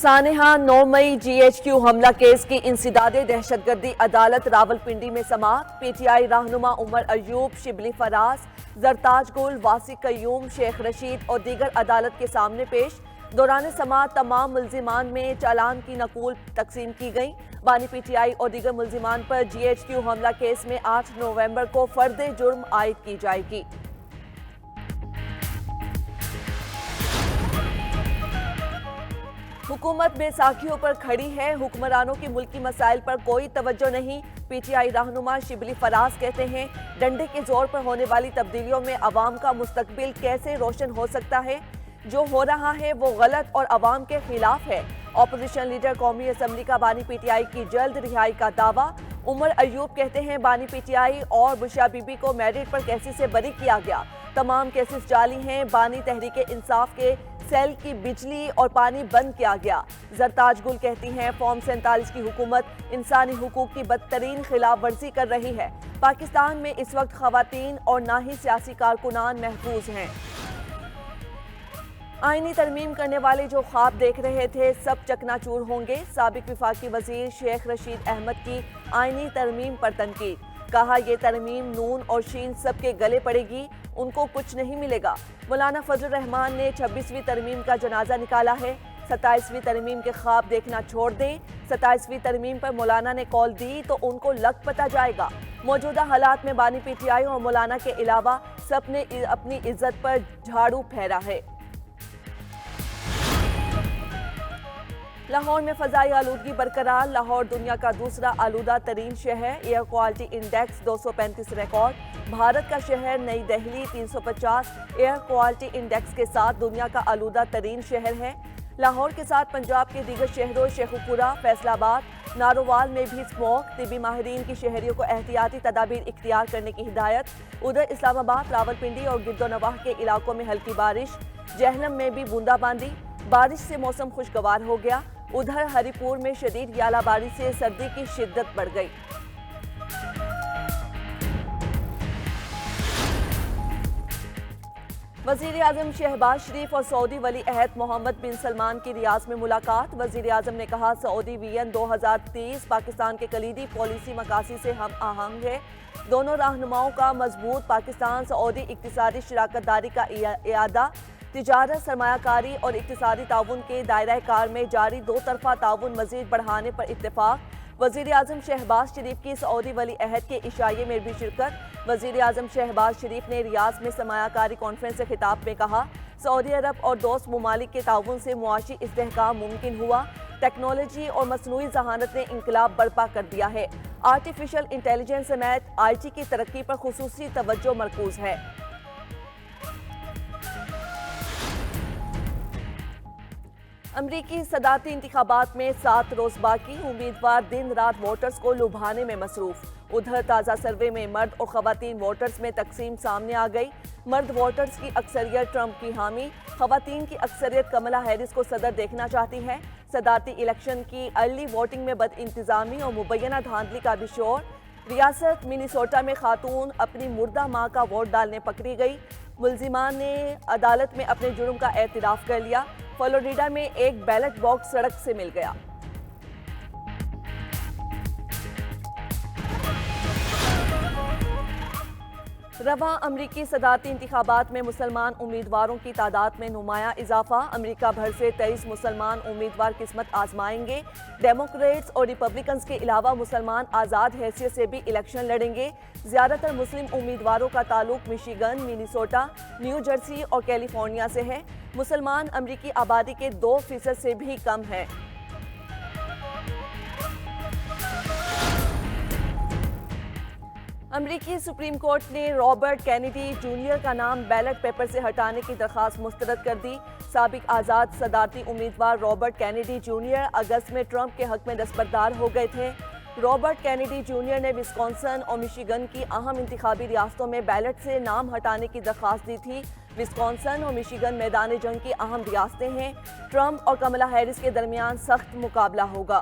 سانحہ 9 مئی G H Q حملہ case کی انسداد دہشت گردی عدالت راولپنڈی میں سماعت پی ٹی آئی رہنما عمر ایوب، شبلی فراز، زرتاج گل، واسی قیوم، شیخ رشید اور دیگر عدالت کے سامنے پیش۔ دوران سماعت تمام ملزمان میں چالان کی نقول تقسیم کی گئیں۔ بانی پی ٹی آئی اور دیگر ملزمان پر جی ایچ کیو حملہ کیس میں 8 نومبر کو فرد جرم عائد کی جائے گی۔ حکومت بے ساکھیوں پر کھڑی ہے، حکمرانوں کی ملکی مسائل پر کوئی توجہ نہیں۔ پی ٹی آئی رہنما شبلی فراز کہتے ہیں، ڈنڈے کے زور پر ہونے والی تبدیلیوں میں عوام کا مستقبل کیسے روشن ہو سکتا ہے؟ جو ہو رہا ہے وہ غلط اور عوام کے خلاف ہے۔ اپوزیشن لیڈر قومی اسمبلی کا بانی پی ٹی آئی کی جلد رہائی کا دعویٰ۔ عمر ایوب کہتے ہیں، بانی پی ٹی آئی اور بشرا بی بی کو میرٹ پر کیسز سے بری کیا گیا، تمام کیسز جعلی ہیں۔ بانی تحریک انصاف کے سیل کی بجلی اور پانی بند کیا گیا۔ زرتاج گل کہتی ہیں، فارم 47 کی حکومت انسانی حقوق کی بدترین خلاف ورزی کر رہی ہے۔ پاکستان میں اس وقت خواتین اور نہ ہی سیاسی کارکنان محفوظ ہیں۔ آئینی ترمیم کرنے والے جو خواب دیکھ رہے تھے سب چکنا چور ہوں گے۔ سابق وفاقی وزیر شیخ رشید احمد کی آئینی ترمیم پر تنقید، کہا یہ ترمیم نون اور شین سب کے گلے پڑے گی، ان کو کچھ نہیں ملے گا۔ مولانا فضل الرحمان نے 26ویں ترمیم کا جنازہ نکالا ہے، 27ویں ترمیم کے خواب دیکھنا چھوڑ دیں۔ 27ویں ترمیم پر مولانا نے کال دی تو ان کو لگ پتا جائے گا۔ موجودہ حالات میں بانی پی ٹی آئی اور مولانا کے علاوہ سب نے اپنی عزت پر جھاڑو پھیرا ہے۔ لاہور میں فضائی آلودگی برقرار، لاہور دنیا کا دوسرا آلودہ ترین شہر، air quality index 235 record. Bharat کا شہر نئی دہلی 350 ایئر کوالٹی انڈیکس کے ساتھ دنیا کا آلودہ ترین شہر ہے۔ لاہور کے ساتھ پنجاب کے دیگر شہروں شیخوپورہ، فیصل آباد، نارووال میں بھی اسموگ۔ طبی ماہرین کی شہریوں کو احتیاطی تدابیر اختیار کرنے کی ہدایت۔ ادھر اسلام آباد، راولپنڈی اور گرد و نواح کے علاقوں میں ہلکی بارش، جہلم میں بھی بوندا باندی، بارش سے موسم خوشگوار ہو گیا۔ ادھر ہری پور میں شدید ژالہ باری سے سردی کی شدت بڑھ گئی۔ وزیر اعظم شہباز شریف اور سعودی ولی عہد محمد بن سلمان کی ریاض میں ملاقات۔ وزیر اعظم نے کہا، سعودی ویژن 2030 پاکستان کے کلیدی پالیسی مقاصد سے ہم آہنگ ہے۔ دونوں رہنماؤں کا مضبوط پاکستان سعودی اقتصادی شراکت داری کا اعادہ، تجارت، سرمایہ کاری اور اقتصادی تعاون کے دائرہ کار میں جاری دو طرفہ تعاون مزید بڑھانے پر اتفاق۔ وزیر اعظم شہباز شریف کی سعودی ولی عہد کے عشائیے میں بھی شرکت۔ وزیر اعظم شہباز شریف نے ریاض میں سرمایہ کاری کانفرنس سے خطاب میں کہا، سعودی عرب اور دوست ممالک کے تعاون سے معاشی استحکام ممکن ہوا۔ ٹیکنالوجی اور مصنوعی ذہانت نے انقلاب برپا کر دیا ہے۔ آرٹیفیشل انٹیلیجنس سمیت آئی ٹی کی ترقی پر خصوصی توجہ مرکوز ہے۔ امریکی صدارتی انتخابات میں 7 روز باقی، امیدوار دن رات ووٹرز کو لبھانے میں مصروف۔ ادھر تازہ سروے میں مرد اور خواتین ووٹرز میں تقسیم سامنے آ گئی۔ مرد ووٹرز کی اکثریت ٹرمپ کی حامی، خواتین کی اکثریت کملا ہیرس کو صدر دیکھنا چاہتی ہے۔ صدارتی الیکشن کی ارلی ووٹنگ میں بد انتظامی اور مبینہ دھاندلی کا بھی شور۔ ریاست منیسوٹا میں خاتون اپنی مردہ ماں کا ووٹ ڈالنے پکڑی گئی، ملزمان نے عدالت میں اپنے جرم کا اعتراف کر لیا۔ فلوریڈا میں ایک بیلٹ باکس سڑک سے مل گیا۔ رواں امریکی صدارتی انتخابات میں مسلمان امیدواروں کی تعداد میں نمایاں اضافہ، امریکہ بھر سے 23 مسلمان امیدوار قسمت آزمائیں گے۔ ڈیموکریٹس اور ریپبلکنز کے علاوہ مسلمان آزاد حیثیت سے بھی الیکشن لڑیں گے۔ زیادہ تر مسلم امیدواروں کا تعلق مشیگن، مینیسوٹا، نیو جرسی اور کیلیفورنیا سے ہے۔ مسلمان امریکی آبادی کے 2% سے بھی کم ہیں۔ امریکی سپریم کورٹ نے رابرٹ کینیڈی جونیئر کا نام بیلٹ پیپر سے ہٹانے کی درخواست مسترد کر دی۔ سابق آزاد صدارتی امیدوار رابرٹ کینیڈی جونیئر اگست میں ٹرمپ کے حق میں دستبردار ہو گئے تھے۔ رابرٹ کینیڈی جونیئر نے وسکونسن اور مشیگن کی اہم انتخابی ریاستوں میں بیلٹ سے نام ہٹانے کی درخواست دی تھی۔ وسکونسن اور مشیگن میدان جنگ کی اہم ریاستیں ہیں۔ ٹرمپ اور کملا ہیرس کے درمیان سخت مقابلہ ہوگا۔